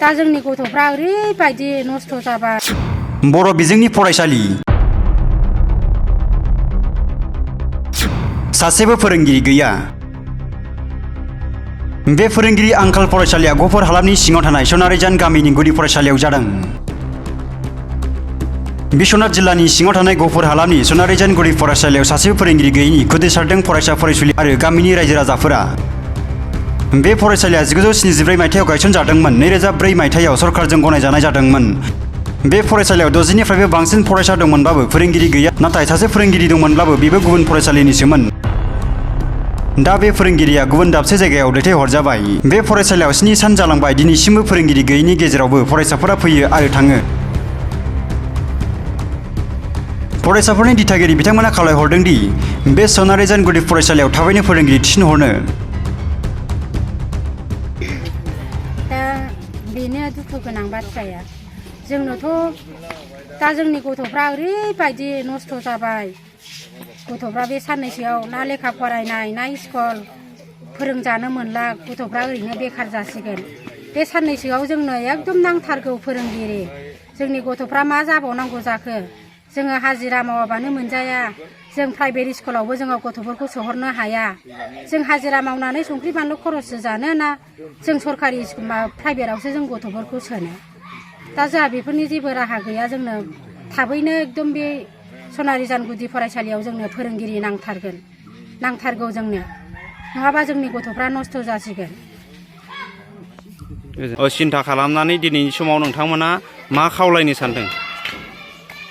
दा जोंनि गथ'फ्रा ओरैबायदि नस्थ' जाबाय। बर' बिजोंनि फरायसालि सासेबो फोरोंगिरि गैया। बे फोरोंगिरि आंखाल फरायसालिया गफुर हालामनि सिङाव थानाय सनारिजान गामिनि गुदि फरायसालियाव जादों। बिश्वनाथ जिल्लानि सिङाव थानाय गफुर हालामनि सनारिजान गुदि फरायसालियाव सासेबो फोरोंगिरि गैयैनि खुदै सारदों फरायसा फरायसुलि आरो गामिनि रायजो राजाफोरा। बे फरायसालिया 1974 मायथाइयाव गायसनजादोंमोन। 2004 मायथाइयाव सरकारजों गनायजानाय जादोंमोन। बे फरायसालियाव 60निफ्रायबो बांसिन फरायसा दंमोनब्लाबो फोरोंगिरि गैया। नाथाय सासे फोरोंगिरि दंमोनब्लाबो बेबो गुबुन फरायसालिनिसोमोन। दा बे फोरोंगिरिया गुबुन दाबसे जायगायाव दैथायहरजाबाय। बे फरायसालियाव 7 सान जालांबाय। दिनैसिमबो फोरोंगिरि गैयैनि गेजेरावबो फरायसाफोरा फैयो आरो थाङो। फरायसाफोरनि दिथागिरि बिथांमोना खावलायहरदों दि बे सनारिजान गुदि फरायसालियाव थाबैनो फोरोंगिरि थिसनहरनो। दा बेनो दुखु गोनां बाथ्राया। जोंनोथ' दा जोंनि गथ'फ्रा ओरैबायदि नस्थ' जाबाय। गथ'फ्रा बे साननैसोआव ना लेखा फरायनाय ना स्कुल फोरोंजानो मोनला। गथ'फ्रा ओरैनो बेखार जासिगोन। बे साननैसोआव जोंनो एकदम नांथारगौ फोरोंगिरि। जोंनि गथ'फ्रा मा जाबावनांगौ जाखो? जोङो हाजिरा मावाबानो मोनजाया। जों प्राइभेट स्कुलावबो जोङो गथ'फोरखौ सोहरनो हाया। जों हाजिरा मावनानै संख्रि बानलु खरससो जानो ना जों सरकारि प्राइभेटआवसो जों गथ'फोरखौ सोनो। दा जोंहा बेफोरनि जेबो राहा गैया। जोंनो थाबैनो एकदम बे सनारिजान गुदि फरायसालियाव जोंनो फोरोंगिरि नांथारगौ जोंनो। नङाबा जोंनि गथ'फ्रा नस्थ' जासिगोन। सिन्था खालामनानै दिनैनि समाव नोंथांमोना मा खावलायनो सानदों?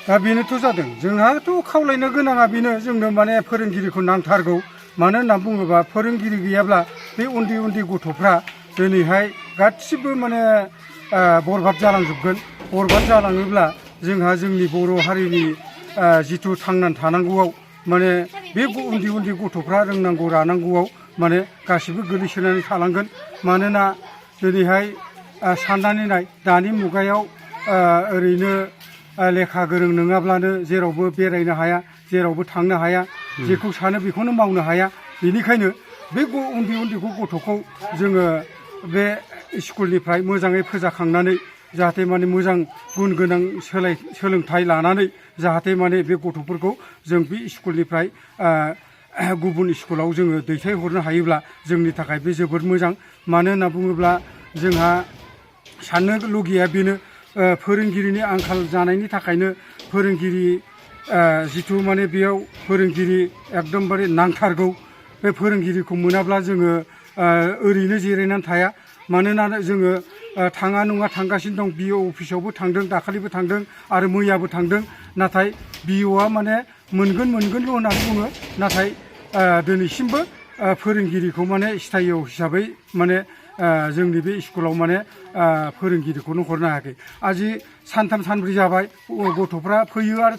दा बेनोथ' जादों। जोंहाथ' खावलायनो गोनाङा बेनो, जोंनो माने फोरोंगिरिखौ नांथारगौ। मानो होनना बुङोबा फोरोंगिरि गैयाब्ला बे उन्दै उन्दै गथ'फ्रा दिनैहाय गासिबो माने बरबाद जालांजोबगोन। बरबाद जालाङोब्ला जोंहा जोंनि बर' हारिनि जिथु थांनानै थानांगौआव माने बे उन्दै उन्दै गथ'फ्रा रोंनांगौ रानांगौआव माने गासिबो गोलैसोनानै थालांगोन। मानोना दिनैहाय साननानै नाय, दानि मुगायाव ओरैनो लेखा गोरों नङाब्लानो जेरावबो बेरायनो हाया, जेरावबो थांनो हाया, जेखौ सानो बेखौनो मावनो हाया। बेनिखायनो बे उन्दै गथ'खौ जोङो बे स्कुलनिफ्राय मोजाङै फोजाखांनानै जाहाथे माने मोजां गुन गोनां सोलोंथाइ लानानै जाहाथे माने बे गथ'फोरखौ जों बे स्कुलनिफ्राय गुबुन स्कुलाव जोङो दैथायहरनो हायोब्ला जोंनि थाखाय बे जोबोद मोजां। मानो होनना बुङोब्ला जोंहा साननो लुगैया बेनो, फोरोंगिरिनि आंखाल जानायनि थाखायनो फोरोंगिरि जिथु माने बेयाव फोरोंगिरि एकदमबारे नांथारगौ। बे फोरोंगिरिखौ मोनाब्ला जोङो ओरैनो जिरायनानै थाया। मानोना जोङो थाङा नङा थांगासिनो दं। बिअ अफिसावबो थांदों, दाखालिबो थांदों आरो मैयाबो थांदों। नाथाय बिअआ माने मोनगोनल' होननानै बुङो। नाथाय दिनैसिमबो फोरोंगिरिखौ माने स्थायी हिसाबै माने जोंनि बे स्कुलाव माने फोरोंगिरिखौनो हरनो हायाखै। आजि सानथाम सानब्रै जाबाय। गथ'फ्रा फैयो आरो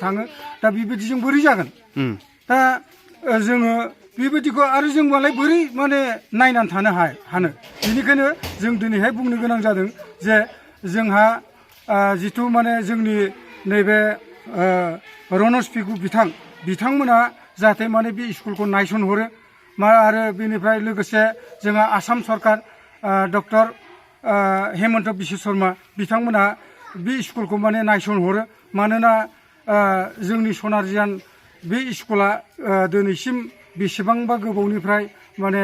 थाङो। दा बेबायदिजों बोरै जागोन? दा जोङो बेबायदिखौ आरो जों मालाय बोरै माने नायनानै थानो हानो? बेनिखायनो जों दिनैहाय बुंनो गोनां जादों जे जोंहा जिथु माने जोंनि नैबे रनज पेगु बिथांमोना जाहाथे माने बे स्कुलखौ नायसनहरो। आरो बेनिफ्राय लोगोसे जोंहा आसाम सरकार डक्टर हेमन्त बिश्व शर्मा बिथांमोना बे स्कुलखौ माने नायसनहरो। मानोना जोंनि सनारिजान बे स्कुला दिनैसिम बेसेबांबा गोबावनिफ्राय माने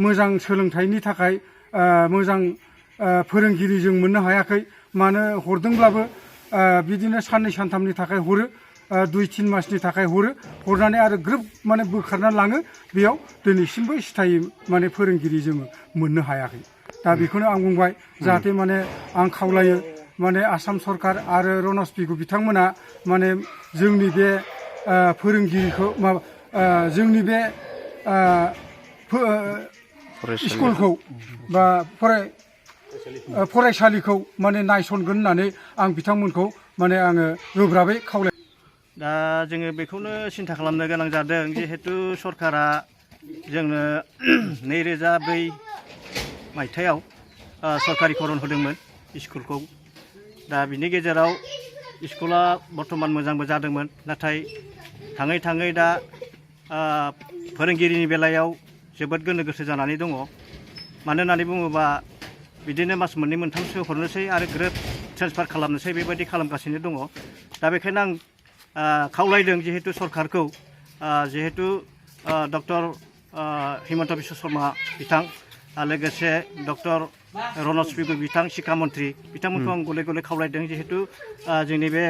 मोजां सोलोंथाइनि थाखाय मोजां फोरोंगिरि जों मोननो हायाखै। मानो हरदोंब्लाबो बिदिनो साननै सानथामनि थाखाय हरो, 2-3 मासनि थाखाय हरनानै आरो ग्रोब माने बोखारनानै लाङो। बेयाव दिनैसिमबो स्थायी माने फोरोंगिरि जोङो मोननो हायाखै। दा बेखौनो आं बुंबाय, जाहाथे माने आं खावलायो माने आसाम सरकार आरो रनज पेगु बिथांमोना माने जोंनि बे फोरोंगिरिखौ जोंनि बे स्कुलखौ बा फरायसालिखौ माने नायसनगोन होननानै आं बिथांमोनखौ माने आङो गोब्राबै खावलाय। दा जोङो बेखौनो सिन्था खालामनो गोनां जादों, जिहेतु सरकारा जोंनो 2004 मायथाइयाव सरकारिकरन होदोंमोन स्कुलखौ। दा बिनि गेजेराव स्कुला बर्थमान मोजांबो जादोंमोन। नाथाय थाङै दा फोरोंगिरिनि बेलायाव जोबोद गोनो गोथो जानानै दङ। मानो होननानै बुङोबा बिदिनो मास मोननै मोनथामसो हरनोसै आरो ग्रोब ट्रेन्सफार खालामनोसै बेबायदि खालामगासिनो दङ दा बेखायनो आं खावलायदों जिहेतु सरकारखौ जिहेतु डक्टर हिमन्त बिश्व शर्मा बिथां लोगोसे डक्टर रनज पेगु बिथां शिक्षा मन्त्रि बिथांमोनखौ आं गले गले खावलायदों जिहेतु जोंनि बे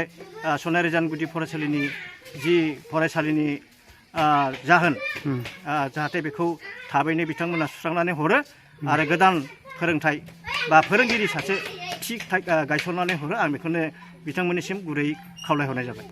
सनारि जान गुदि फरायसालिनि जि फरायसालिनि जाहोन जाहाथे बेखौ थाबैनो बिथांमोना सुस्रांनानै हरो आरो गोदान फोरोंथाइ बा फोरोंगिरि सासे थि गायसननानै हरो आं बेखौनो बिथांमोननिसिम गुरै खावलायहरनाय जाबाय।